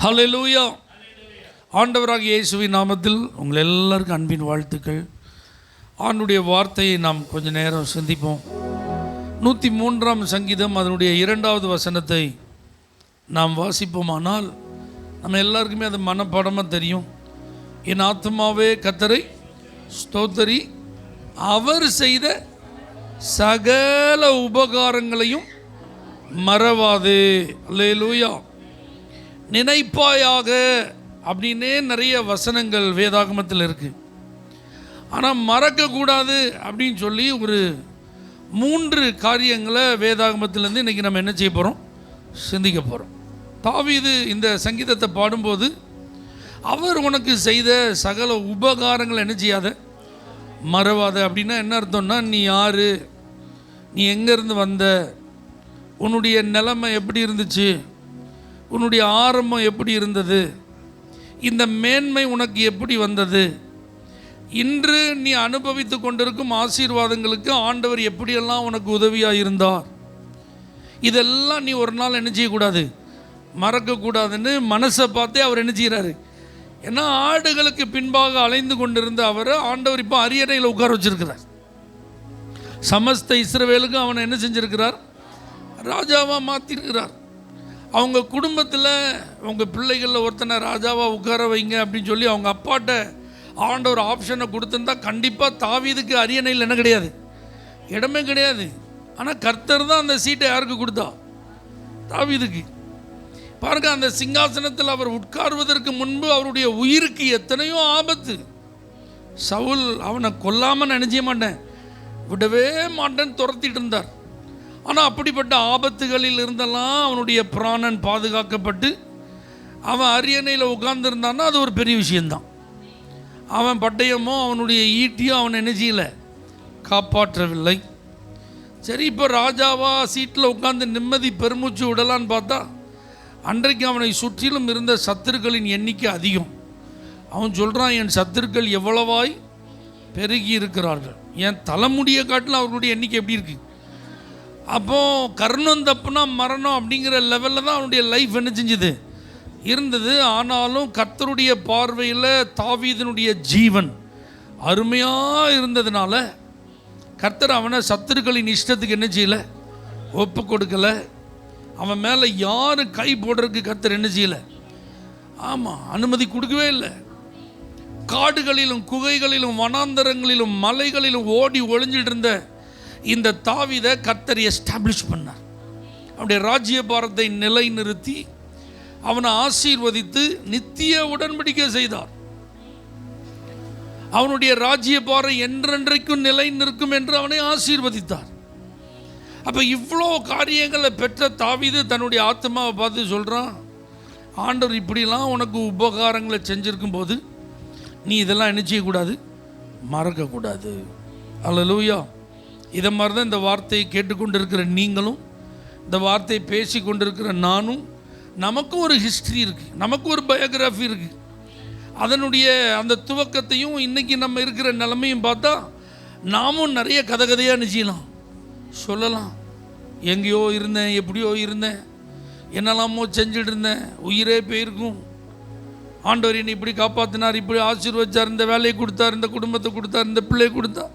ஹல்லேலூயா. ஆண்டவராக இயேசுவின் நாமத்தில் உங்கள் எல்லாருக்கும் அன்பின் வாழ்த்துக்கள். ஆண்டுடைய வார்த்தையை நாம் கொஞ்ச நேரம் சிந்திப்போம். 103ஆம் சங்கீதம் அதனுடைய 2வது வசனத்தை நாம் வாசிப்போமானால் நம்ம எல்லாருக்குமே அது மனப்பாடமாக தெரியும். என் ஆத்துமாவே கர்த்தரை ஸ்தோத்தரி, அவர் செய்த சகல உபகாரங்களையும் மறவாதே. அல்லேலூயா. நினைப்பாயாக அப்படின்னே நிறைய வசனங்கள் வேதாகமத்தில் இருக்குது. ஆனால் மறக்கக்கூடாது அப்படின்னு சொல்லி ஒரு 3 காரியங்களை வேதாகமத்திலேருந்து இன்றைக்கி நம்ம என்ன செய்ய போகிறோம், சிந்திக்க போகிறோம். தாவீது இந்த சங்கீதத்தை பாடும்போது அவர் உனக்கு செய்த சகல உபகாரங்களை என்ன செய்யாத, மறவாத. அப்படின்னா என்ன அர்த்தம்னா, நீ யார், நீ எங்கேருந்து வந்த, உன்னுடைய நிலைமை எப்படி இருந்துச்சு, உன்னுடைய ஆரம்பம் எப்படி இருந்தது, இந்த மேன்மை உனக்கு எப்படி வந்தது, இன்று நீ அனுபவித்து கொண்டிருக்கும் ஆசீர்வாதங்களுக்கு ஆண்டவர் எப்படியெல்லாம் உனக்கு உதவியாக இருந்தார், இதெல்லாம் நீ ஒரு நாள் என்ன செய்யக்கூடாது, மறக்கக்கூடாதுன்னு மனசை பார்த்தே அவர் என்ன செய்கிறாரு. ஏன்னா ஆடுகளுக்கு பின்பாக அலைந்து கொண்டிருந்த அவரை ஆண்டவர் இப்போ அரியணையில் உட்கார வச்சிருக்கிறார். சமஸ்த இஸ்ரவேலுக்கு அவனை என்ன செஞ்சிருக்கிறார், ராஜாவாக மாற்றிருக்கிறார். அவங்க குடும்பத்தில் அவங்க பிள்ளைகளில் ஒருத்தனை ராஜாவாக உட்கார வைங்க அப்படின்னு சொல்லி அவங்க அப்பாட்ட ஆண்டவர் ஆப்ஷனை கொடுத்துருந்தா கண்டிப்பாக தாவீதுக்கு அரியணையில் என்ன கிடையாது, இடமே கிடையாது. ஆனால் கர்த்தர் தான் அந்த சீட்டை யாருக்கு கொடுத்தா, தாவீதுக்கு. பாருங்க, அந்த சிங்காசனத்தில் அவர் உட்கார்வதற்கு முன்பு அவருடைய உயிருக்கு எத்தனையோ ஆபத்து. சவுல் அவனை கொல்லாமல் நினைச்சே மாட்டேன், விடவே மாட்டேன்னு துரத்திட்டு இருந்தார். ஆனால் அப்படிப்பட்ட ஆபத்துகளில் இருந்தெல்லாம் அவனுடைய பிராணன் பாதுகாக்கப்பட்டு அவன் அரியணையில் உட்கார்ந்துருந்தான்னா அது ஒரு பெரிய விஷயந்தான். அவன் பட்டயமோ அவனுடைய ஈட்டியோ அவனை என்ன செய்யலை, காப்பாற்றவில்லை. சரி, இப்போ ராஜாவா சீட்டில் உட்கார்ந்து நிம்மதி பெருமூச்சு விடலான்னு பார்த்தா அன்றைக்கு அவனை சுற்றிலும் இருந்த சத்துருக்களின் எண்ணிக்கை அதிகம். அவன் சொல்கிறான், என் சத்துருக்கள் எவ்வளவாய் பெருகி இருக்கிறார்கள், என் தலைமுடியை காட்டிலும் அவர்களுடைய எண்ணிக்கை எப்படி இருக்குது. அப்போது கர்ணம் தப்புனா மரணம் அப்படிங்கிற லெவலில் தான் அவனுடைய லைஃப் என்ன செஞ்சுது இருந்தது. ஆனாலும் கர்த்தருடைய பார்வையில் தாவீதினுடைய ஜீவன் அருமையாக இருந்ததுனால கர்த்தர் அவனை சத்துருக்களின் இஷ்டத்துக்கு என்ன செய்யலை, ஒப்பு கொடுக்கலை. அவன் மேலே யாரும் கை போடுறதுக்கு கர்த்தர் என்ன செய்யலை, ஆமாம், அனுமதி கொடுக்கவே இல்லை. காடுகளிலும் குகைகளிலும் வனாந்தரங்களிலும் மலைகளிலும் ஓடி ஒளிஞ்சிட்டு இருந்த இந்த தாவீதை கர்த்தர் எஸ்டாப்ளிஷ் பண்ணார். அவனுடைய ராஜ்யபாரத்தை நிலை நிறுத்தி அவனை ஆசீர்வதித்து நித்திய உடன்படிக்கை செய்தார். அவனுடைய ராஜ்யபாரம் என்றென்றைக்கும் நிலை நிற்கும் என்று அவனை ஆசீர்வதித்தார். அப்போ இவ்வளோ காரியங்களை பெற்ற தாவீது தன்னுடைய ஆத்மாவை பார்த்து சொல்கிறான், ஆண்டவர் இப்படிலாம் உனக்கு உபகாரங்களை செஞ்சுருக்கும் போது நீ இதெல்லாம் என்ன செய்யக்கூடாது, மறக்கக்கூடாது. அல்லேலூயா. இதை மாதிரி தான் இந்த வார்த்தையை கேட்டுக்கொண்டு இருக்கிற நீங்களும், இந்த வார்த்தையை பேசி கொண்டிருக்கிற நானும், நமக்கும் ஒரு ஹிஸ்ட்ரி இருக்குது, நமக்கு ஒரு பயோகிராஃபி இருக்குது. அதனுடைய அந்த துவக்கத்தையும் இன்றைக்கி நம்ம இருக்கிற நிலைமையும் பார்த்தா நாமும் நிறைய கதையாக நிச்சயலாம் சொல்லலாம். எங்கேயோ இருந்தேன், எப்படியோ இருந்தேன், என்னெல்லாமோ செஞ்சுட்டு இருந்தேன், உயிரே போயிருக்கும், ஆண்டவர் என்னை இப்படி காப்பாற்றினார், இப்படி ஆசீர்வதிச்சார், இந்த வேலையை கொடுத்தார், இந்த குடும்பத்தை கொடுத்தார், இந்த பிள்ளையை கொடுத்தார்,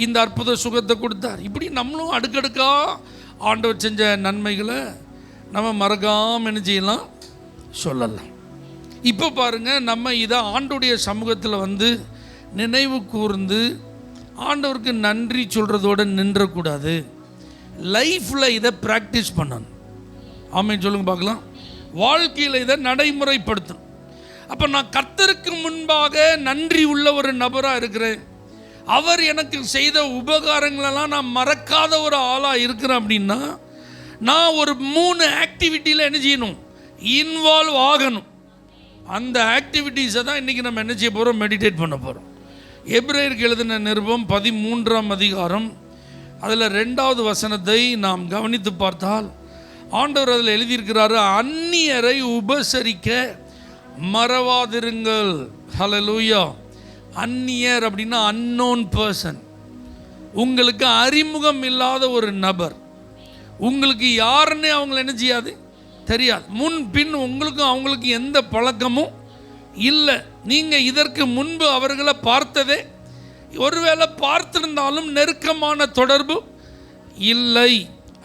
இந்த அற்புத சுகத்தை கொடுத்தார். இப்படி நம்மளும் அடுக்கடுக்காக ஆண்டவர் செஞ்ச நன்மைகளை நம்ம மறக்காமல் என்ன செய்யலாம், சொல்லலாம். இப்போ பாருங்கள், நம்ம இதை ஆண்டோடைய சமூகத்தில் வந்து நினைவு கூர்ந்து ஆண்டவருக்கு நன்றி சொல்கிறதோடு நின்றக்கூடாது. லைஃப்பில் இதை ப்ராக்டிஸ் பண்ணணும். ஆமென் சொல்லுங்க பார்க்கலாம். வாழ்க்கையில் இதை நடைமுறைப்படுத்தணும். அப்போ நான் கர்த்தருக்கு முன்பாக நன்றி உள்ள ஒரு நபராக இருக்கிறேன், அவர் எனக்கு செய்த உபகாரங்களெல்லாம் நான் மறக்காத ஒரு ஆளாக இருக்கிறேன் அப்படின்னா நான் ஒரு 3 ஆக்டிவிட்டியில் என்ன செய்யணும், இன்வால்வ் ஆகணும். அந்த ஆக்டிவிட்டீஸை தான் இன்றைக்கி நம்ம என்ன செய்ய போகிறோம், மெடிடேட் பண்ண போகிறோம். எபிரேயருக்கு எழுதின நிருபம் 13ஆம் அதிகாரம் அதில் 2வது வசனத்தை நாம் கவனித்து பார்த்தால் ஆண்டவர் அதில் எழுதியிருக்கிறாரு, அந்நியரை உபசரிக்க மறவாதிருங்கள். ஹல்லேலூயா. அந்நியர் அப்படின்னா அன்னோன் பர்சன், உங்களுக்கு அறிமுகம் இல்லாத ஒரு நபர், உங்களுக்கு யாருன்னே அவங்களை என்ன செய்யாது, தெரியாது. முன் பின் உங்களுக்கும் அவங்களுக்கும் எந்த பழக்கமும் இல்லை. நீங்கள் இதற்கு முன்பு அவர்களை பார்த்ததே, ஒருவேளை பார்த்திருந்தாலும் நெருக்கமான தொடர்பு இல்லை.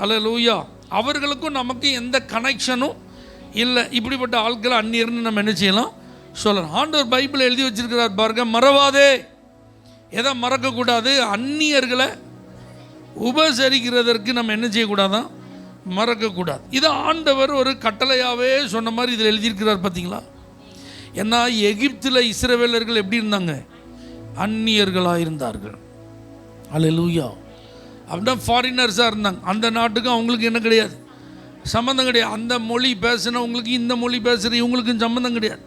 அல்லேலூயா. அவர்களுக்கும் நமக்கு எந்த கனெக்ஷனும் இல்லை. இப்படிப்பட்ட ஆட்களை அந்நியர்னு நம்ம என்ன செய்யலாம், சொல்லலாம். ஆண்டவர் பைபிள் எழுதி வச்சிருக்கிறார் பாருங்க, மறவாதே. எதை மறக்கக்கூடாது? அந்நியர்களை உபசரிக்கிறதற்கு நம்ம என்ன செய்யக்கூடாதான், மறக்கக்கூடாது. இதை ஆண்டவர் ஒரு கட்டளையாகவே சொன்ன மாதிரி இதில் எழுதியிருக்கிறார் பார்த்தீங்களா? ஏன்னா எகிப்தில் இஸ்ரவேலர்கள் எப்படி இருந்தாங்க? அந்நியர்களாக இருந்தார்கள். அல்லேலூயா. அப்படின்னா ஃபாரினர்ஸாக இருந்தாங்க. அந்த நாட்டுக்கும் அவங்களுக்கு என்ன கிடையாது, சம்மந்தம் கிடையாது. அந்த மொழி பேசுனவங்களுக்கு இந்த மொழி பேசுகிற இவங்களுக்கும் சம்மந்தம் கிடையாது.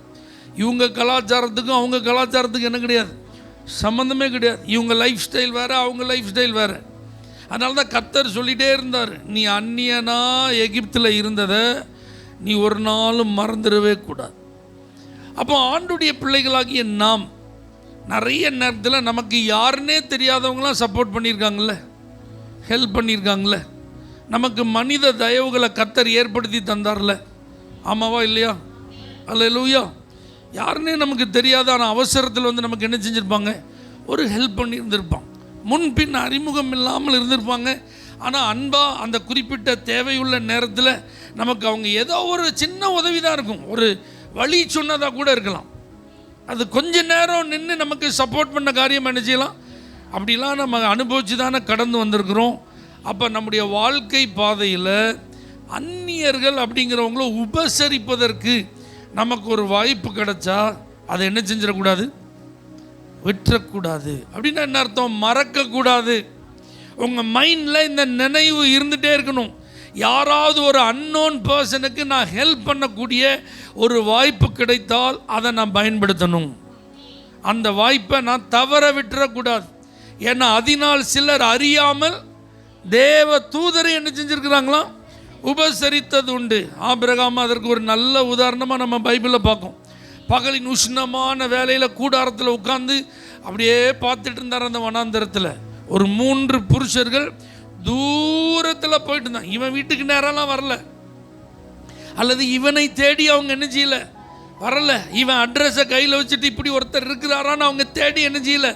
இவங்க கலாச்சாரத்துக்கும் அவங்க கலாச்சாரத்துக்கும் என்ன கிடையாது, சம்மந்தமே கிடையாது. இவங்க லைஃப் ஸ்டைல் வேறு, அவங்க லைஃப் ஸ்டைல் வேறு. அதனால தான் கர்த்தர் சொல்லிகிட்டே இருந்தார், நீ அந்நியனா எகிப்தில் இருந்ததை நீ ஒரு நாளும் மறந்துடவே கூடாது. அப்போ ஆண்டுடைய பிள்ளைகளாகிய நாம் நிறைய நேரத்தில் நமக்கு யாருன்னே தெரியாதவங்களாம் சப்போர்ட் பண்ணியிருக்காங்கல்ல, ஹெல்ப் பண்ணியிருக்காங்களே. நமக்கு மனித தயவுகளை கர்த்தர் ஏற்படுத்தி தந்தார்ல, ஆமாவா இல்லையா? அல்லேலூயா. யாருன்னே நமக்கு தெரியாத ஆனால் அவசரத்தில் வந்து நமக்கு என்ன செஞ்சுருப்பாங்க, ஒரு ஹெல்ப் பண்ணி இருந்திருப்பாங்க. முன்பின் அறிமுகம் இல்லாமல் இருந்திருப்பாங்க. ஆனால் அன்பாக அந்த குறிப்பிட்ட தேவையுள்ள நேரத்தில் நமக்கு அவங்க ஏதோ ஒரு சின்ன உதவி தான் இருக்கும், ஒரு வழி சொன்னதாக கூட இருக்கலாம். அது கொஞ்ச நேரம் நின்று நமக்கு சப்போர்ட் பண்ண காரியம் என்ன செய்யலாம். அப்படிலாம் நம்ம அனுபவித்து தானே கடந்து வந்திருக்கிறோம். அப்போ நம்முடைய வாழ்க்கை பாதையில் அந்நியர்கள் அப்படிங்கிறவங்கள உபசரிப்பதற்கு நமக்கு ஒரு வாய்ப்பு கிடைச்சா அதை என்ன செஞ்சிடக்கூடாது, விட்டுறக்கூடாது. அப்படின்னா என்ன அர்த்தம்? மறக்கக்கூடாது. உங்கள் மைண்டில் இந்த நினைவு இருந்துகிட்டே இருக்கணும். யாராவது ஒரு அன்னோன் பர்சனுக்கு நான் ஹெல்ப் பண்ணக்கூடிய ஒரு வாய்ப்பு கிடைத்தால் அதை நான் பயன்படுத்தணும். அந்த வாய்ப்பை நான் தவற விட்டுறக்கூடாது. ஏன்னா அதனால் சிலர் அறியாமல் தேவ தூதரை என்ன செஞ்சுருக்கிறாங்களாம், உபசரித்தது உண்டு. ஆபிரகாம் அதற்கு ஒரு நல்ல உதாரணமாக நம்ம பைபிளில் பார்க்கோம். பகலின் உஷ்ணமான வேலையில் கூடாரத்தில் உட்கார்ந்து அப்படியே பார்த்துட்டு இருந்தார். அந்த வனாந்தரத்தில் ஒரு 3 புருஷர்கள் தூரத்தில் போயிட்டு இருந்தாங்க. இவன் வீட்டுக்கு நேரம்லாம் வரல, அல்லது இவனை தேடி அவங்க என்ன செய்யலை, வரல. இவன் அட்ரஸை கையில் வச்சுட்டு இப்படி ஒருத்தர் இருக்கிறாரான்னு அவங்க தேடி என்ன செய்யலை,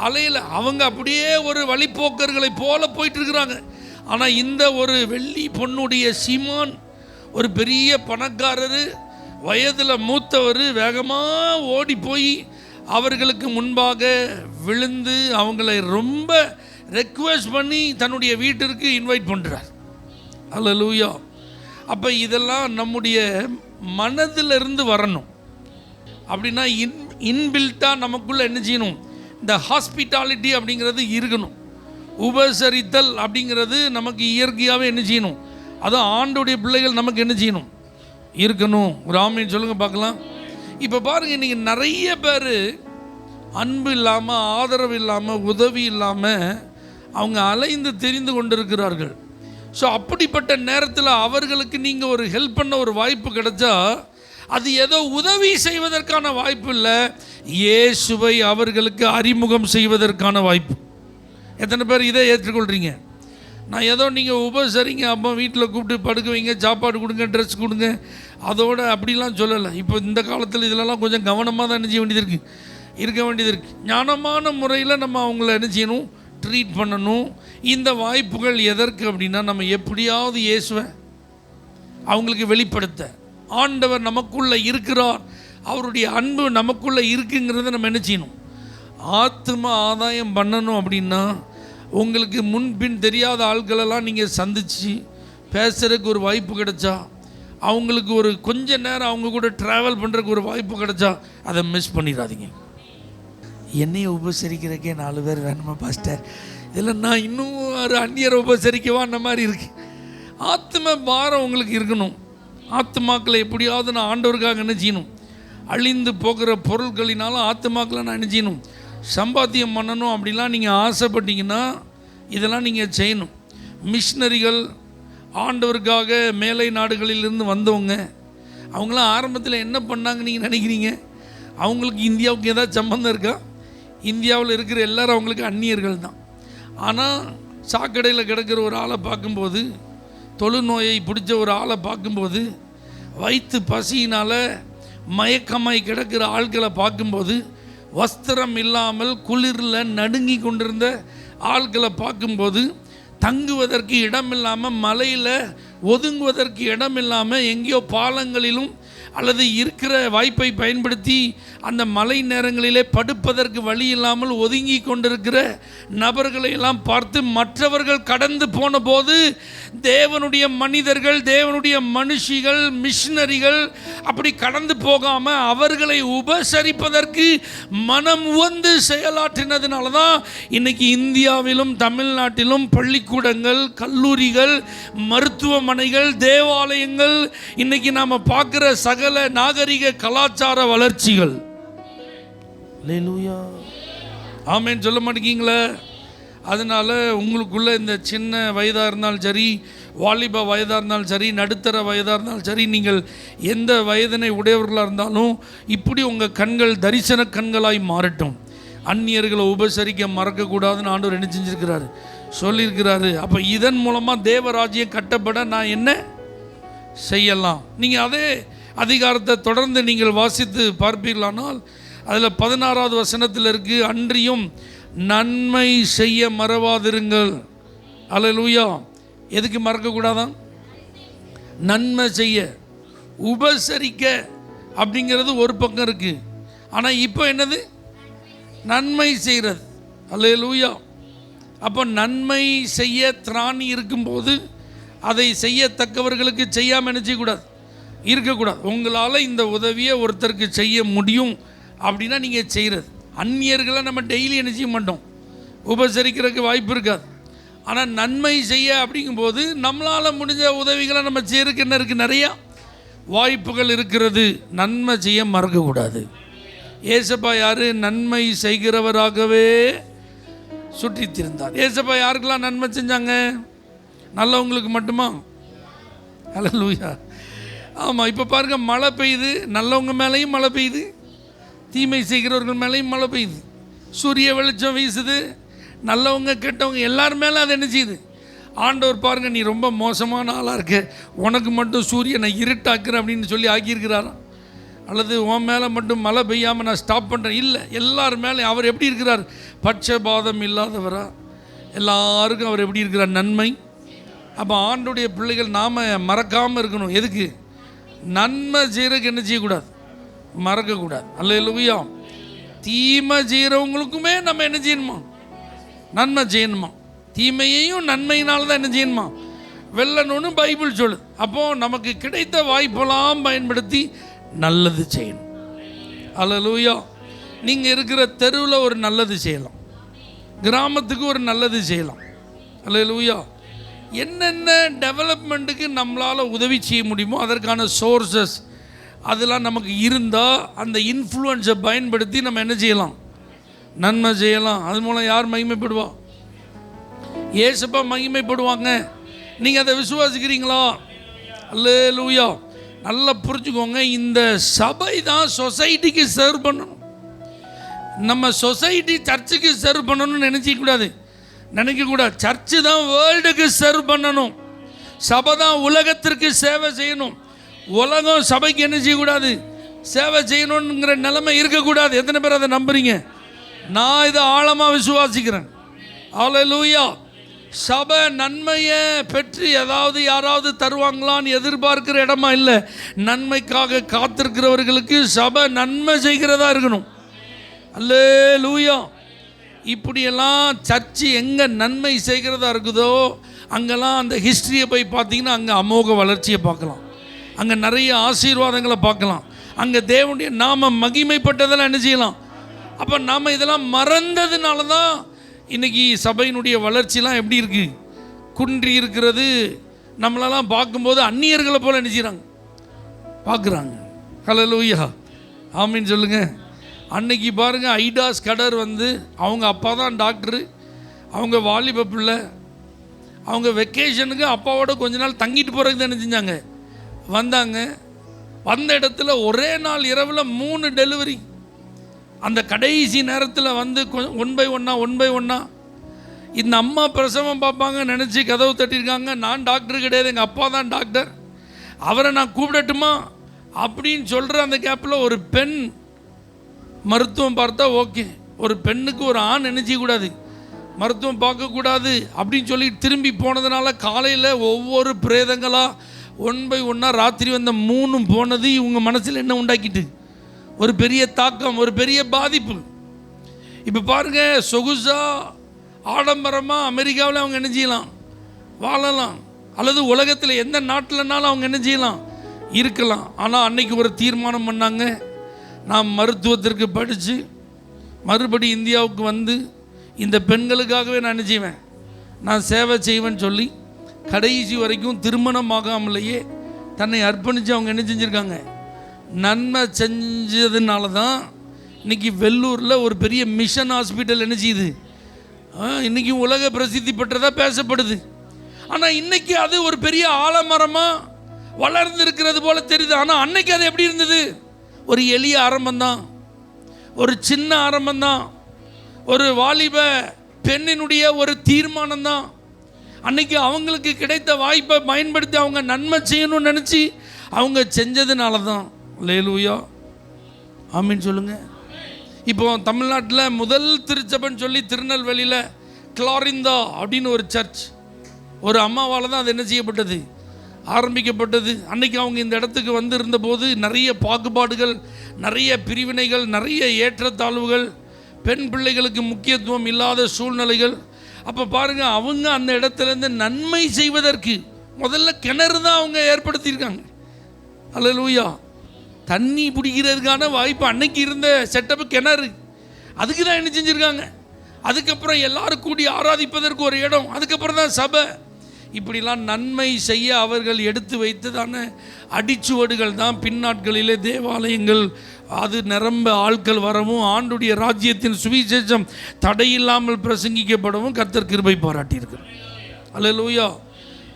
அலையில். அவங்க அப்படியே ஒரு வழிப்போக்கர்களை போல போயிட்டு இருக்கிறாங்க. ஆனால் இந்த ஒரு வெள்ளி பொண்ணுடைய சீமான், ஒரு பெரிய பணக்காரர், வயதில் மூத்தவர், வேகமாக ஓடி போய் அவர்களுக்கு முன்பாக விழுந்து அவங்களை ரொம்ப ரெக்வெஸ்ட் பண்ணி தன்னுடைய வீட்டிற்கு இன்வைட் பண்ணுறார். அல்லேலூயா. அப்போ இதெல்லாம் நம்முடைய மனதிலிருந்து வரணும். அப்படின்னா இன்பில்ட்டாக நமக்குள்ளே என்ன செய்யணும், இந்த ஹாஸ்பிட்டாலிட்டி அப்படிங்கிறது இருக்கணும். உபசரித்தல் அப்படிங்கிறது நமக்கு இயற்கையாகவே என்ன செய்யணும், அதுவும் ஆண்டோடைய பிள்ளைகள் நமக்கு என்ன செய்யணும், இருக்கணும். ஒரு ஆமீன் சொல்லுங்கள் பார்க்கலாம். இப்போ பாருங்கள், இன்றைக்கி நிறைய பேர் அன்பு இல்லாமல், ஆதரவு இல்லாமல், உதவி இல்லாமல் அவங்க அலைந்து தெரிந்து கொண்டிருக்கிறார்கள். ஸோ அப்படிப்பட்ட நேரத்தில் அவர்களுக்கு நீங்கள் ஒரு ஹெல்ப் பண்ண ஒரு வாய்ப்பு கிடைச்சா அது ஏதோ உதவி செய்வதற்கான வாய்ப்பு இல்லை, இயேசுவை அவர்களுக்கு அறிமுகம் செய்வதற்கான வாய்ப்பு. எத்தனை பேர் இதை ஏற்றுக்கொள்கிறீங்க? நான் ஏதோ நீங்கள் உபசரிங்க, அப்போ வீட்டில் கூப்பிட்டு படுக்க வைங்க, சாப்பாடு கொடுங்க, ட்ரெஸ் கொடுங்க, அதோடு அப்படிலாம் சொல்லலை. இப்போ இந்த காலத்தில் இதிலெல்லாம் கொஞ்சம் கவனமாக தான் என்ன செய்ய வேண்டியது இருக்குது, இருக்க வேண்டியது இருக்குது. ஞானமான முறையில் நம்ம அவங்கள என்ன செய்யணும், ட்ரீட் பண்ணணும். இந்த வாய்ப்புகள் எதற்கு அப்படின்னா, நம்ம எப்படியாவது இயேசுவை அவங்களுக்கு வெளிப்படுத்த, ஆண்டவர் நமக்குள்ளே இருக்கிறார், அவருடைய அன்பு நமக்குள்ளே இருக்குங்கிறத நம்ம என்ன செய்யணும், ஆத்ம ஆதாயம் பண்ணணும். அப்படின்னா உங்களுக்கு முன்பின் தெரியாத ஆட்களெல்லாம் நீங்கள் சந்தித்து பேசுகிறதுக்கு ஒரு வாய்ப்பு கிடைச்சா, அவங்களுக்கு ஒரு கொஞ்ச நேரம் அவங்க கூட ட்ராவல் பண்ணுறதுக்கு ஒரு வாய்ப்பு கிடைச்சா அதை மிஸ் பண்ணிடாதீங்க. என்னையை உபசரிக்கிறக்கே 4 பேர் வேணுமா பாஸ்டர், இதில் நான் இன்னும் ஒரு அந்நியரை உபசரிக்கவா, அந்த மாதிரி இருக்குது. ஆத்ம பாரம் உங்களுக்கு இருக்கணும். ஆத்மாக்களை எப்படியாவது நான் ஆண்டவருக்காக என்ன செய்யணும், அழிந்து போகிற பொருட்களினாலும் ஆத்மாக்களை நான் என்ன செய்யணும், சம்பாத்தியம் பண்ணணும். அப்படிலாம் நீங்கள் ஆசைப்பட்டீங்கன்னா இதெல்லாம் நீங்கள் செய்யணும். மிஷினரிகள், ஆண்டவருக்காக மேலை நாடுகளிலிருந்து வந்தவங்க, அவங்களாம் ஆரம்பத்தில் என்ன பண்ணாங்க நீங்கள் நினைக்கிறீங்க? அவங்களுக்கு இந்தியாவுக்கு ஏதாவது சம்பந்தம் இருக்கா? இந்தியாவில் இருக்கிற எல்லோரும் அவங்களுக்கு அந்நியர்கள் தான். ஆனால் சாக்கடையில் கிடக்கிற ஒரு ஆளை பார்க்கும்போது, தொழுநோயை பிடிச்ச ஒரு ஆளை பார்க்கும்போது வயிற்று பசியினால் மயக்கமாய் கிடக்கிற ஆட்களை பார்க்கும்போது, வஸ்திரம் இல்லாமல் குளிரில் நடுங்கி கொண்டிருந்த ஆட்களை பார்க்கும்போது, தங்குவதற்கு இடம் இல்லாமல், மலையில் ஒதுங்குவதற்கு இடம் இல்லாமல், எங்கேயோ பாலங்களிலும் அல்லது இருக்கிற வாய்ப்பை பயன்படுத்தி அந்த மழை நேரங்களிலே படுப்பதற்கு வழி இல்லாமல் ஒதுங்கி கொண்டிருக்கிற நபர்களை எல்லாம் பார்த்து மற்றவர்கள் கடந்து போன போது தேவனுடைய மனிதர்கள், தேவனுடைய மனுஷிகள், மிஷினரிகள் அப்படி கடந்து போகாமல் அவர்களை உபசரிப்பதற்கு மனம் உவந்து செயலாற்றினதுனால தான் இன்னைக்கு இந்தியாவிலும் தமிழ்நாட்டிலும் பள்ளிக்கூடங்கள், கல்லூரிகள், மருத்துவமனைகள், தேவாலயங்கள், இன்னைக்கு நாம் பார்க்குற சகல நாகரிக கலாச்சார வளர்ச்சிகள். அல்லேலூயா, ஆமென் சொல்ல மாட்டேங்கீங்களே? அதனால் உங்களுக்குள்ள இந்த சின்ன வயதாக இருந்தாலும் சரி, வாலிப வயதாக இருந்தாலும் சரி, நடுத்தர வயதாக இருந்தாலும் சரி, நீங்கள் எந்த வயதினை உடையவர்களாக இருந்தாலும் இப்படி உங்கள் கண்கள் தரிசன கண்களாய் மாறட்டும். அந்நியர்களை உபசரிக்க மறக்கக்கூடாதுன்னு ஆண்டவர் என்ன செஞ்சிருக்கிறாரு, சொல்லியிருக்கிறாரு. அப்போ இதன் மூலமாக தேவராஜ்யம் கட்டப்பட நான் என்ன செய்யலாம்? நீங்கள் அதே அதிகாரத்தை தொடர்ந்து நீங்கள் வாசித்து பார்ப்பீர்களானால் அதில் 16வது வசனத்தில் இருக்கு, அன்றியும் நன்மை செய்ய மறவாதிருங்கள். அல்லேலூயா. எதுக்கு மறக்கக்கூடாதான்? நன்மை செய்ய, உபசரிக்க அப்படிங்கிறது ஒரு பக்கம் இருக்கு. ஆனால் இப்போ என்னது? நன்மை செய்கிறது. அல்லேலூயா. அப்போ நன்மை செய்ய திராணி இருக்கும்போது அதை செய்யத்தக்கவர்களுக்கு செய்யாமல் என்ன செய்யக்கூடாது, இருக்கக்கூடாது. உங்களால் இந்த உதவியை ஒருத்தருக்கு செய்ய முடியும் அப்படின்னா நீங்கள் செய்கிறது. அந்நியர்களை நம்ம டெய்லி என்ன செய்ய மாட்டோம், உபசரிக்கிறதுக்கு வாய்ப்பு இருக்காது. ஆனால் நன்மை செய்ய அப்படிங்கும்போது நம்மளால் முடிஞ்ச உதவிகளை நம்ம செய்யறதுக்கு என்ன இருக்குது, நிறையா வாய்ப்புகள் இருக்கிறது. நன்மை செய்ய மறக்கக்கூடாது. ஏசப்பா யார்? நன்மை செய்கிறவராகவே சுற்றித்திருந்தார். ஏசப்பா யாருக்கெல்லாம் நன்மை செஞ்சாங்க? நல்லவங்களுக்கு மட்டுமா? அல்லேலூயா. ஆமாம். இப்போ பாருங்கள், மழை பெய்யுது, நல்லவங்க மேலேயும் மழை பெய்யுது, தீமை செய்கிறவர்கள் மேலேயும் மழை பெய்யுது. சூரிய வெளிச்சம் வீசுது, நல்லவங்க கெட்டவங்க எல்லார் மேலே அது என்ன செய்யுது. ஆண்டவர் பாருங்கள், நீ ரொம்ப மோசமான ஆளாக இருக்க, உனக்கு மட்டும் சூரியனை இருட்டாக்குறேன் அப்படின்னு சொல்லி ஆக்கியிருக்கிறாரா? அல்லது உன் மேலே மட்டும் மழை பெய்யாமல் நான் ஸ்டாப் பண்ணுறேன்? இல்லை, எல்லார் மேலே அவர் எப்படி இருக்கிறார்? பட்சபாதம் இல்லாதவரா? எல்லாருக்கும் அவர் எப்படி இருக்கிறார்? நன்மை. அப்போ ஆண்டுடைய பிள்ளைகள் நாம் மறக்காமல் இருக்கணும். எதுக்கு? நன்மை செய்கிறதுக்கு என்ன செய்யக்கூடாது, மறக்கக்கூடாது. அல்லேலூயா. தீமை செய்கிறவங்களுக்குமே நம்ம என்ன செய்யணுமா, நன்மை செய்யணுமா. தீமையையும் நன்மையினால தான் என்ன செய்யணுமா, வெல்லணும்னு பைபிள் சொல்லுது. அப்போது நமக்கு கிடைத்த வாய்ப்பெல்லாம் பயன்படுத்தி நல்லது செய்யணும். அல்லேலூயா. நீங்கள் இருக்கிற தெருவில் ஒரு நல்லது செய்யலாம், கிராமத்துக்கு ஒரு நல்லது செய்யலாம். அல்லேலூயா. என்னென்ன டெவலப்மெண்ட்டுக்கு நம்மளால் உதவி செய்ய முடியுமோ அதற்கான சோர்ஸஸ் அதெல்லாம் நமக்கு இருந்தால் அந்த இன்ஃப்ளூயன்ஸை பயன்படுத்தி நம்ம என்ன செய்யலாம், நன்மை செய்யலாம். அது மூலம் யார் மகிமைப்படுவா? ஏசப்பா மகிமைப்படுவாங்க. நீங்கள் அதை விசுவாசிக்கிறீங்களா? அல்லேலூயா. நல்லா புரிஞ்சுக்கோங்க, இந்த சபை தான் சொசைட்டிக்கு சர்வ் பண்ணணும். நம்ம சொசைட்டி சர்ச்சுக்கு சர்வ் பண்ணணும்னு நினைக்கக்கூடாது. சர்ச்சு தான் வேர்ல்டுக்கு சர்வ் பண்ணணும். சபை தான் உலகத்திற்கு சேவை செய்யணும். உலகம் சபைக்கு என்ன செய்யக்கூடாது, சேவை செய்யணுங்கிற நிலைமை இருக்கக்கூடாது. எத்தனை பேர் அதை நம்புறீங்க? நான் இதை ஆழமாக விசுவாசிக்கிறேன். அல்லேலூயா. சபை நன்மையை பெற்று ஏதாவது யாராவது தருவாங்களான்னு எதிர்பார்க்கிற இடமா இல்லை. நன்மைக்காக காத்திருக்கிறவர்களுக்கு சபை நன்மை செய்கிறதா இருக்கணும். அல்லேலூயா. இப்படியெல்லாம் சர்ச்சு எங்கே நன்மை செய்கிறதா இருக்குதோ அங்கெல்லாம் அந்த ஹிஸ்ட்ரியை போய் பார்த்தீங்கன்னா அங்கே அமோக வளர்ச்சியை பார்க்கலாம், அங்கே நிறைய ஆசீர்வாதங்களை பார்க்கலாம், அங்கே தேவனுடைய நாம மகிமைப்பட்டதெல்லாம் என்ன செய்யலாம். அப்போ நாம் இதெல்லாம் மறந்ததுனால தான் இன்றைக்கி சபையினுடைய வளர்ச்சிலாம் எப்படி இருக்குது, குன்றி இருக்கிறது. நம்மளெல்லாம் பார்க்கும்போது அந்நியர்களை போல் என்ன செய்கிறாங்க, பார்க்குறாங்க. ஹல்லேலூயா, ஆமீன் சொல்லுங்கள். அன்னைக்கு பாருங்கள், ஐடாஸ் கடர் வந்து அவங்க அப்பா தான் டாக்டரு, அவங்க வாலிப பிள்ளை, அவங்க வெக்கேஷனுக்கு அப்பாவோட கொஞ்ச நாள் தங்கிட்டு போகிறதுக்கு தான் செஞ்சாங்க, வந்தாங்க. வந்த இடத்துல ஒரே நாள் இரவில் 3 டெலிவரி. அந்த கடைசி நேரத்தில் வந்து ஒன் பை ஒன்னா இந்த அம்மா பிரசவம் பார்ப்பாங்க நினச்சி கதவு தட்டியிருக்காங்க. நான் டாக்டர் கிடையாது, எங்கள் அப்பா தான் டாக்டர். அவரை நான் கூப்பிடட்டுமா அப்படின்னு சொல்கிற அந்த கேப்பில் ஒரு பெண் மருத்துவம் பார்த்தா ஓகே. ஒரு பெண்ணுக்கு ஒரு ஆண் என்ன செய்யக்கூடாது, மருத்துவம் பார்க்கக்கூடாது அப்படின்னு சொல்லி திரும்பி போனதுனால காலையில் ஒவ்வொரு பிரேதங்களாக ஒன் பை ஒன்னாக ராத்திரி வந்த 3 போனது இவங்க மனசில் என்ன உண்டாக்கிட்டு ஒரு பெரிய தாக்கம், ஒரு பெரிய பாதிப்பு. இப்போ பாருங்கள், சொகுசாக ஆடம்பரமாக அமெரிக்காவில் அவங்க என்ன செய்யலாம், வாழலாம், அல்லது உலகத்தில் எந்த நாட்டிலனாலும் அவங்க என்ன செய்யலாம், இருக்கலாம். ஆனால் அன்னைக்கு ஒரு தீர்மானம் பண்ணாங்க, நான் மருத்துவத்திற்கு படித்து மறுபடி இந்தியாவுக்கு வந்து இந்த பெண்களுக்காகவே நான் என்ன செய்வேன், நான் சேவை செய்வேன்னு சொல்லி கடைசி வரைக்கும் திருமணம் ஆகாமலேயே தன்னை அர்ப்பணித்து அவங்க என்ன செஞ்சுருக்காங்க, நன்மை செஞ்சதுனால தான் இன்றைக்கி வெள்ளூரில் ஒரு பெரிய மிஷன் ஹாஸ்பிட்டல் என்ன செய்யுது, இன்றைக்கி உலக பிரசித்தி பெற்றதாக பேசப்படுது. ஆனால் இன்றைக்கி அது ஒரு பெரிய ஆலமரமாக வளர்ந்து இருக்கிறது போல தெரியுது. ஆனால் அன்னைக்கு அது எப்படி இருந்தது, ஒரு எளிய ஆரம்பம்தான், ஒரு சின்ன ஆரம்பம்தான், ஒரு வாலிப பெண்ணினுடைய ஒரு தீர்மானம் தான். அன்னைக்கு அவங்களுக்கு கிடைத்த வாய்ப்பை பயன்படுத்தி அவங்க நன்மை செய்யணும்னு நினச்சி அவங்க செஞ்சதுனால தான். அல்லேலூயா, ஆமீன் சொல்லுங்க. இப்போ தமிழ்நாட்டில் முதல் திருச்சபைன்னு சொல்லி திருநெல்வேலியில் கிளாரிந்தா அப்படின்னு ஒரு சர்ச், ஒரு அம்மாவால் தான் அது என்ன செய்யப்பட்டது, ஆரம்பிக்கப்பட்டது. அன்றைக்கி அவங்க இந்த இடத்துக்கு வந்து இருந்தபோது நிறைய பாகுபாடுகள், நிறைய பிரிவினைகள், நிறைய ஏற்றத்தாழ்வுகள், பெண் பிள்ளைகளுக்கு முக்கியத்துவம் இல்லாத சூழ்நிலைகள். அப்போ பாருங்கள், அவங்க அந்த இடத்துலேருந்து நன்மை செய்வதற்கு முதல்ல கிணறு தான் அவங்க ஏற்படுத்தியிருக்காங்க. அல்லேலூயா, தண்ணி பிடிக்கிறதுக்கான வாய்ப்பு அன்னைக்கு இருந்த செட்டப்பு கிணறு, அதுக்கு தான் என்ன செஞ்சுருக்காங்க. அதுக்கப்புறம் எல்லாரும் கூடி ஆராதிப்பதற்கு ஒரு இடம், அதுக்கப்புறம் தான் சபை. இப்படிலாம் நன்மை செய்ய அவர்கள் எடுத்து வைத்ததான அடிச்சுவடுகள் தான் பின்னாட்களிலே தேவாலயங்கள் அது நிரம்ப ஆட்கள் வரவும் ஆண்டுடைய ராஜ்யத்தின் சுவிசேஷம் தடையில்லாமல் பிரசங்கிக்கப்படவும் கர்த்தர் கிருபை பாராட்டியிருக்கிறார். அல்லேலூயா.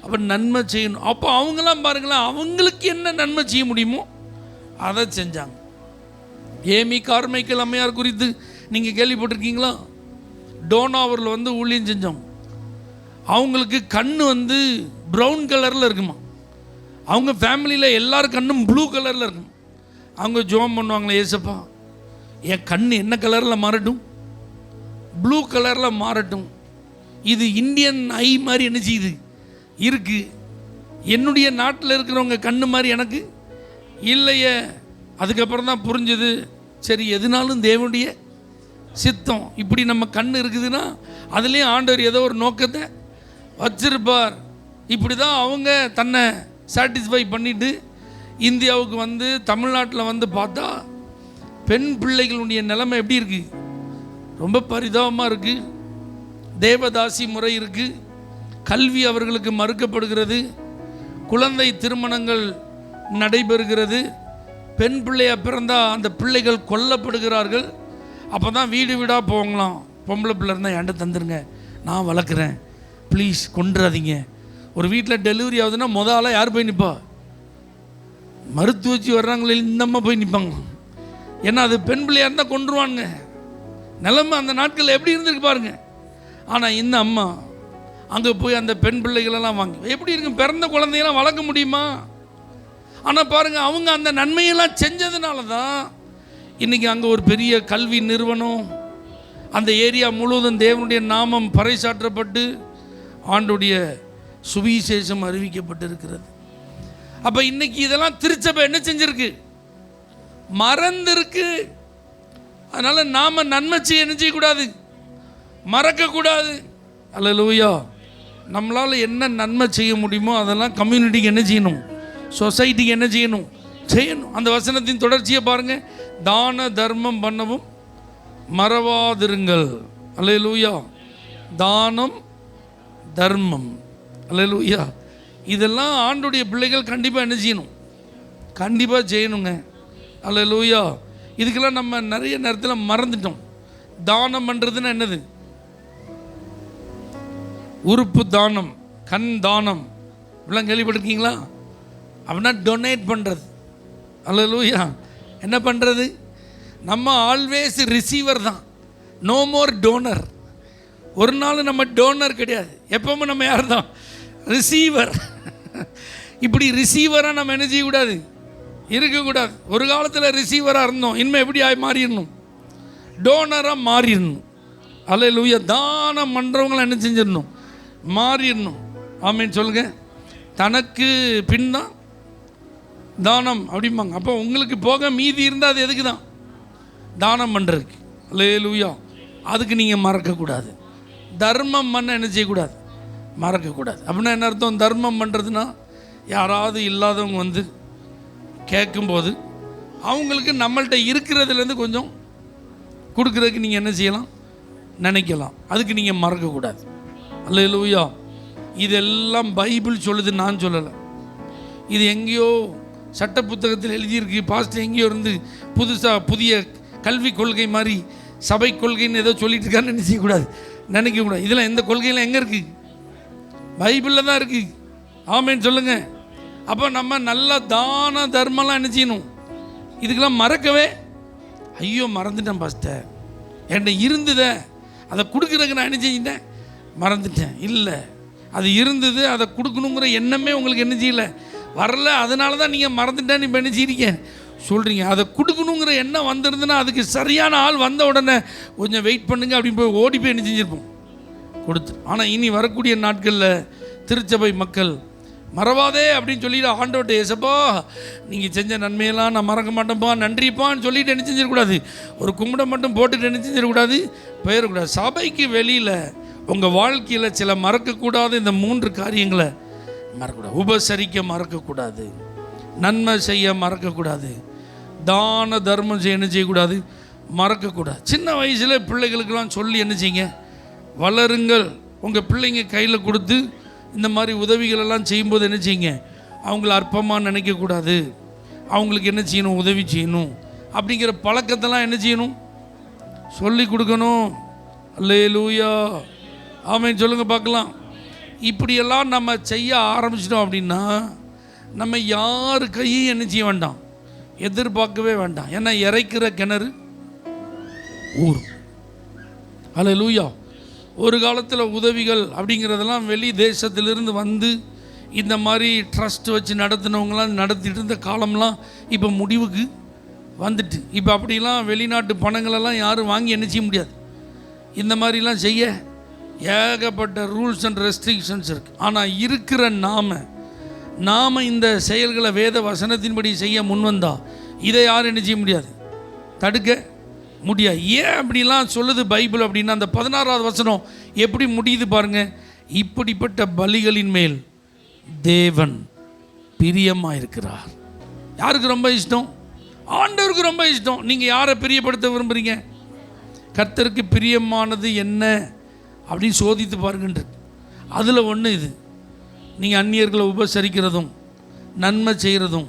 அப்போ நன்மை செய்யணும். அப்போ அவங்களாம் பாருங்களேன், அவங்களுக்கு என்ன நன்மை செய்ய முடியுமோ அதை செஞ்சாங்க. ஏமி கார்மைக்கல் அம்மையார் குறித்து நீங்கள் கேள்விப்பட்டிருக்கீங்களா? டோனாவூரில் வந்து ஊழியம் செஞ்சோம். அவங்களுக்கு கண் வந்து ப்ரௌன் கலரில் இருக்குமா, அவங்க ஃபேமிலியில் எல்லார் கண்ணும் ப்ளூ கலரில் இருக்கும். அவங்க ஜோம் பண்ணுவாங்களே, ஏசப்பா என் கண் என்ன கலரில் மாறட்டும், ப்ளூ கலரில் மாறட்டும். இது இந்தியன் ஐ மாதிரி என்ன செய்யுது இருக்குது, என்னுடைய நாட்டில் இருக்கிறவங்க கண்ணு மாதிரி எனக்கு இல்லையே. அதுக்கப்புறம் தான் புரிஞ்சுது, சரி எதுனாலும் தேவனுடைய சித்தம். இப்படி நம்ம கண் இருக்குதுன்னா அதுலேயும் ஆண்டவர் ஏதோ ஒரு நோக்கத்தை வச்சிருப்பார். இப்படி தான் அவங்க தன்னை சாட்டிஸ்ஃபை பண்ணிவிட்டு இந்தியாவுக்கு வந்து தமிழ்நாட்டில் வந்து பார்த்தா பெண் பிள்ளைகளுடைய நிலைமை எப்படி இருக்குது, ரொம்ப பரிதாபமாக இருக்குது. தேவதாசி முறை இருக்குது, கல்வி அவர்களுக்கு மறுக்கப்படுகிறது, குழந்தை திருமணங்கள் நடைபெறுகிறது, பெண் பிள்ளையாக பிறந்தால் அந்த பிள்ளைகள் கொல்லப்படுகிறார்கள். அப்போ தான் வீடு வீடாக போகலாம், பொம்பளை பிள்ளை இருந்தால் என்கிட்ட தந்துருங்க, நான் வளர்க்குறேன், ப்ளீஸ் கொண்டுறாதீங்க. ஒரு வீட்டில் டெலிவரி ஆகுதுன்னா முதல்ல யார் போய் நிற்பா, மருத்துவச்சி வர்றாங்களே இந்த அம்மா போய் நிற்பாங்க. ஏன்னா அது பெண் பிள்ளையாக இருந்தால் கொண்டுருவானுங்க. நிலைமை அந்த நாட்களில் எப்படி இருந்திருக்கு பாருங்க. ஆனால் இந்த அம்மா அங்கே போய் அந்த பெண் பிள்ளைகளெல்லாம் வாங்க எப்படி இருக்கும், பிறந்த குழந்தையெல்லாம் வளர்க்க முடியுமா? ஆனால் பாருங்கள், அவங்க அந்த நன்மையெல்லாம் செஞ்சதுனால தான் இன்றைக்கி அங்கே ஒரு பெரிய கல்வி நிறுவனம், அந்த ஏரியா முழுவதும் தேவனுடைய நாமம் பறைசாற்றப்பட்டு ஆண்டுடைய சுவிசேஷம் அறிவிக்கப்பட்டிருக்கிறது. அப்போ இன்னைக்கு இதெல்லாம் திருச்சபை என்ன செஞ்சிருக்கு, மறந்துருக்கு. அதனால் நாம் நன்மை செய்ய என்ன செய்யக்கூடாது, மறக்கக்கூடாது. அல்லேலூயா. நம்மளால் என்ன நன்மை செய்ய முடியுமோ அதெல்லாம் கம்யூனிட்டிக்கு என்ன செய்யணும், சொசைட்டிக்கு என்ன செய்யணும், செய்யணும். அந்த வசனத்தின் தொடர்ச்சியை பாருங்கள், தான தர்மம் பண்ணவும் மறவாதிருங்கள். அல்லேலூயா. தானம் தர்மம், அல்லேலூயா. இதெல்லாம் ஆண்டுடைய பிள்ளைகள் கண்டிப்பாக என்ன செய்யணும், கண்டிப்பாக செய்யணுங்க. அல்லேலூயா. இதுக்கெல்லாம் நம்ம நிறைய நேரத்தில் மறந்துட்டோம். தானம் பண்ணுறதுன்னா என்னது, உறுப்பு தானம், கண் தானம், இப்படிலாம் கேள்விப்பட்டிருக்கீங்களா? அப்படின்னா டொனேட் பண்ணுறது. அல்லேலூயா. என்ன பண்ணுறது, நம்ம ஆல்வேஸ் ரிசீவர் தான், நோ மோர் டோனர். ஒரு நாள் நம்ம டோனர் கிடையாது, எப்பவுமே நம்ம யார் தான், ரிசீவர். இப்படி ரிசீவராக நம்ம என்ன செய்யக்கூடாது, இருக்கக்கூடாது. ஒரு காலத்தில் ரிசீவராக இருந்தோம், இனிமேல் எப்படி மாறிடணும், டோனராக மாறிடணும். அல்லேலூயா. தானம் பண்ணுறவங்களை என்ன செஞ்சிடணும், மாறிடணும். ஆமேன்னு சொல்லுங்க. தனக்கு பின் தான் தானம் அப்படிம்பாங்க. அப்போ உங்களுக்கு போக மீதி இருந்தால் அது எதுக்கு தான், தானம் பண்ணுறதுக்கு. அல்லேலூயா. அதுக்கு நீங்கள் மறக்கக்கூடாது. தர்மம் பண்ண என்ன செய்யக்கூடாது, மறக்கக்கூடாது. அப்படின்னா என்ன அர்த்தம், தர்மம் பண்ணுறதுன்னா யாராவது இல்லாதவங்க வந்து கேட்கும்போது அவங்களுக்கு நம்மள்கிட்ட இருக்கிறதுலேருந்து கொஞ்சம் கொடுக்குறதுக்கு நீங்கள் என்ன செய்யலாம், நினைக்கலாம். அதுக்கு நீங்கள் மறக்கக்கூடாது. அல்லேலூயா. இதெல்லாம் பைபிள் சொல்லுது, நான் சொல்லலை. இது எங்கேயோ சட்ட புத்தகத்தில் எழுதியிருக்கு, பாஸ்டர் எங்கேயோ இருந்து புதுசாக புதிய கல்விக் கொள்கை மாதிரி சபை கொள்கைன்னு ஏதோ சொல்லிட்டு இருக்கான்னு நினைக்கக்கூடாது. இதெல்லாம் எந்த கொள்கையெல்லாம் எங்கே இருக்குது, பைபிளில் தான் இருக்குது. ஆமேன்னு சொல்லுங்கள். அப்போ நம்ம நல்லா தான தர்மம்லாம் என்ன செய்யணும், இதுக்கெல்லாம் மறக்கவே, ஐயோ மறந்துட்டேன் பாஸ்டர், என்கிட்ட இருந்ததை அதை கொடுக்குறதுக்கு நான் என்ன செஞ்சிட்டேன், மறந்துட்டேன். இல்லை, அது இருந்தது, அதை கொடுக்கணுங்கிற எண்ணமே உங்களுக்கு என்ன செய்யலை, வரல. அதனால தான் நீங்கள் மறந்துட்டேன்னு இப்போ என்ன செய்றீங்க சொல்கிறீங்க. அதை கொடுக்கணுங்கிற எண்ணம் வந்துருந்துன்னா அதுக்கு சரியான ஆள் வந்த உடனே கொஞ்சம் வெயிட் பண்ணுங்க அப்படின்னு போய் ஓடி போய் என்ன செஞ்சுருப்போம், கொடுத்து. ஆனால் இனி வரக்கூடிய நாட்களில் திருச்சபை மக்கள் மறவாதே அப்படின்னு சொல்லிட்டு ஆண்டவர்கிட்ட, ஏசப்பா நீங்கள் செஞ்ச நன்மையெல்லாம் நான் மறக்க மாட்டேன்ப்பா, நன்றிப்பான்னு சொல்லிட்டு என்ன செஞ்சிடக்கூடாது, ஒரு கும்பிட மட்டும் போட்டுட்டு என்ன செஞ்சிடக்கூடாது, போயிடக்கூடாது. சபைக்கு வெளியில் உங்கள் வாழ்க்கையில் சில மறக்கக்கூடாது இந்த 3 காரியங்களை மறக்கக்கூடாது. உபசரிக்க மறக்கக்கூடாது, நன்மை செய்ய மறக்கக்கூடாது, தான தர்மம் செய்ய என்ன செய்யக்கூடாது, மறக்கக்கூடாது. சின்ன வயசில் பிள்ளைகளுக்கெல்லாம் சொல்லி என்ன செய்யுங்க, வளருங்கள். உங்கள் பிள்ளைங்க கையில் கொடுத்து இந்த மாதிரி உதவிகளெல்லாம் செய்யும்போது என்ன செய்யுங்க, அவங்கள அற்பமாக நினைக்கக்கூடாது, அவங்களுக்கு என்ன செய்யணும், உதவி செய்யணும் அப்படிங்கிற பழக்கத்தெல்லாம் என்ன செய்யணும், சொல்லி கொடுக்கணும். அல்லேலூயா. ஆமென் சொல்லுங்கள் பார்க்கலாம். இப்படியெல்லாம் நம்ம செய்ய ஆரம்பிச்சிட்டோம் அப்படின்னா நம்ம யார் கையும் என்ன செய்ய வேண்டாம், எதிர்பார்க்கவே வேண்டாம். ஏன்னா இறைக்கிற கிணறு ஊர். அல்லேலூயா. ஒரு காலத்தில் உதவிகள் அப்படிங்கிறதெல்லாம் வெளி தேசத்திலிருந்து வந்து இந்த மாதிரி ட்ரஸ்ட் வச்சு நடத்தினவங்களாம் நடத்திட்டு இருந்த காலம்லாம் இப்போ முடிவுக்கு வந்துட்டு. இப்போ அப்படிலாம் வெளிநாட்டு பணங்களெல்லாம் யாரும் வாங்கி என்ன செய்ய முடியாது. இந்த மாதிரிலாம் செய்ய ஏகப்பட்ட ரூல்ஸ் அண்ட் ரெஸ்ட்ரிக்ஷன்ஸ் இருக்குது. ஆனால் இருக்கிற நாம் இந்த செயல்களை வேத வசனத்தின்படி செய்ய முன்வந்தா இதை யாரும் என்ன செய்ய முடியாது, தடுக்க முடியாது. ஏன் அப்படிலாம் சொல்லுது பைபிள் அப்படின்னா, அந்த 16வது வசனம் எப்படி முடியுது பாருங்க. இப்படிப்பட்ட பலிகளின் மேல் தேவன் பிரியமாக இருக்கிறார். யாருக்கு ரொம்ப இஷ்டம், ஆண்டவருக்கு ரொம்ப இஷ்டம். நீங்கள் யாரை பிரியப்படுத்த விரும்புகிறீங்க, கர்த்தருக்கு பிரியமானது என்ன அப்படின்னு சோதித்து பாருங்கன்றது. அதில் ஒன்று இது, நீங்கள் அந்நியர்களை உபசரிக்கிறதும் நன்மை செய்கிறதும்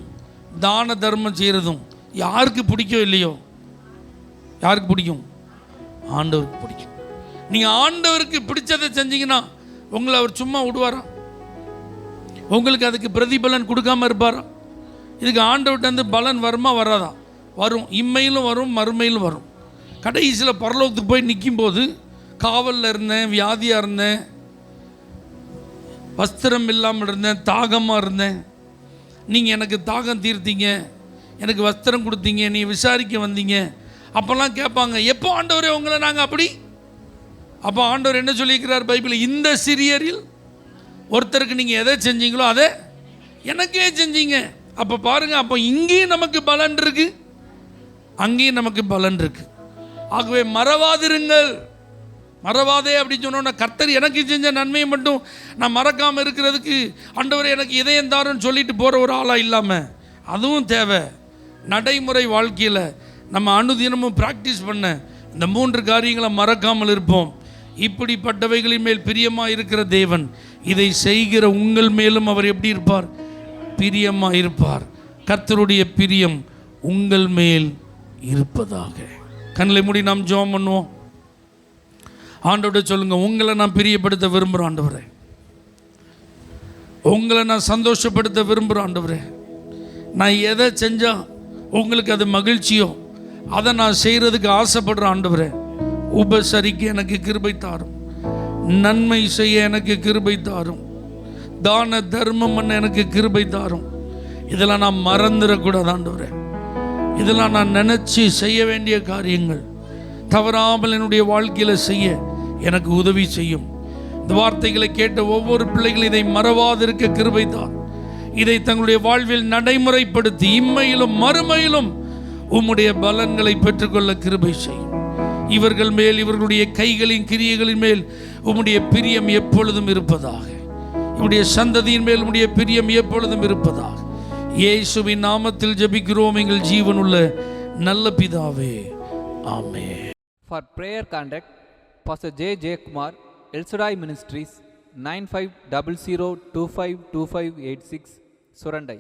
தான தர்மம் செய்கிறதும் யாருக்கு பிடிக்கோ இல்லையோ, யாருக்கு பிடிக்கும், ஆண்டவருக்கு பிடிக்கும். நீங்கள் ஆண்டவருக்கு பிடிச்சதை செஞ்சீங்கன்னா உங்களை அவர் சும்மா விடுவாரா, உங்களுக்கு அதுக்கு பிரதிபலன் கொடுக்காம இருப்பாரா? இதுக்கு ஆண்டவர்கிட்ட வந்து பலன் வருமா வராதா? வரும். இம்மையிலும் வரும், மறுமையிலும் வரும். கடைசியில் பரலோகத்துக்கு போய் நிற்கும்போது, காவலில் இருந்தேன், வியாதியாக இருந்தேன், வஸ்திரம் இல்லாமல் இருந்தேன், தாகமாக இருந்தேன், நீங்கள் எனக்கு தாகம் தீர்த்தீங்க, எனக்கு வஸ்திரம் கொடுத்தீங்க, நீ விசாரிக்க வந்தீங்க, அப்போல்லாம் கேட்பாங்க, எப்போ ஆண்டவரே உங்களை நாங்கள் அப்படி. அப்போ ஆண்டவர் என்ன சொல்லியிருக்கிறார் பைபிள், இந்த சிறியரில் ஒருத்தருக்கு நீங்கள் எதை செஞ்சீங்களோ அதை எனக்கே செஞ்சீங்க. அப்போ பாருங்கள், அப்போ இங்கேயும் நமக்கு பலன் இருக்குது, அங்கேயும் நமக்கு பலன் இருக்குது. ஆகவே மறவாதிருங்கள். மறவாதே அப்படின்னு சொன்னோன்னா, கர்த்தர் எனக்கு செஞ்ச நன்மையை மட்டும் நான் மறக்காமல் இருக்கிறதுக்கு ஆண்டவரே எனக்கு இதயம் தாருன்னு சொல்லிட்டு போகிற ஒரு ஆளாக இல்லாமல், அதுவும் தேவை. நடைமுறை வாழ்க்கையில் நம்ம அனுதினமும் ப்ராக்டிஸ் பண்ண இந்த 3 காரியங்களை மறக்காமல் இருப்போம். இப்படிப்பட்டவைகளின் மேல் பிரியமாக இருக்கிற தேவன் இதை செய்கிற உங்கள் மேலும் அவர் எப்படி இருப்பார், பிரியமாக இருப்பார். கர்த்தருடைய பிரியம் உங்கள் மேல் இருப்பதாக. கண்களை மூடி நாம் ஜெபம் பண்ணுவோம். ஆண்டவர்கிட்ட சொல்லுங்கள், உங்களை நான் பிரியப்படுத்த விரும்புகிறேன் ஆண்டவரே, உங்களை நான் சந்தோஷப்படுத்த விரும்புகிறேன் ஆண்டவரே. நான் எதை செஞ்சால் உங்களுக்கு அது மகிழ்ச்சியோ அதை நான் செய்கிறதுக்கு ஆசைப்படுறேன் ஆண்டவரே. உபசரிக்க எனக்கு கிருபை தாரும், நன்மை செய்ய எனக்கு கிருபை தாரும், தான தர்மம் பண்ண எனக்கு கிருபை தாரும். இதெல்லாம் நான் மறந்துடக்கூடாது ஆண்டவரே. இதெல்லாம் நான் நினச்சி செய்ய வேண்டிய காரியங்கள், தவறாமல் என்னுடைய வாழ்க்கையில் செய்ய எனக்கு உதவி செய்யும். இந்த வார்த்தைகளை கேட்ட ஒவ்வொரு பிள்ளைகளும் இதை மறவாதிருக்க கிருபை தான். இதை தங்களுடைய வாழ்வில் நடைமுறைப்படுத்தி இம்மையிலும் மறுமையிலும் உம்முடைய பலன்களை பெற்றுக்கொள்ள கிருபை செய்யும். இவர்கள் மேல், இவர்களுடைய கைகளின் கிரியைகளின் மேல் உம்முடைய பிரியம் எப்பொழுதும் இருப்பதாக. இவருடைய சந்ததியின் மேல் உம்முடைய பிரியம் எப்பொழுதும் இருப்பதாக. இயேசுவின் நாமத்தில் ஜெபிக்கிறோம் எங்கள் ஜீவனுள்ள நல்ல பிதாவே, ஆமென். For prayer contact, Pastor J. Kumar, El Shaddai Ministries, 9500252586, Surandai.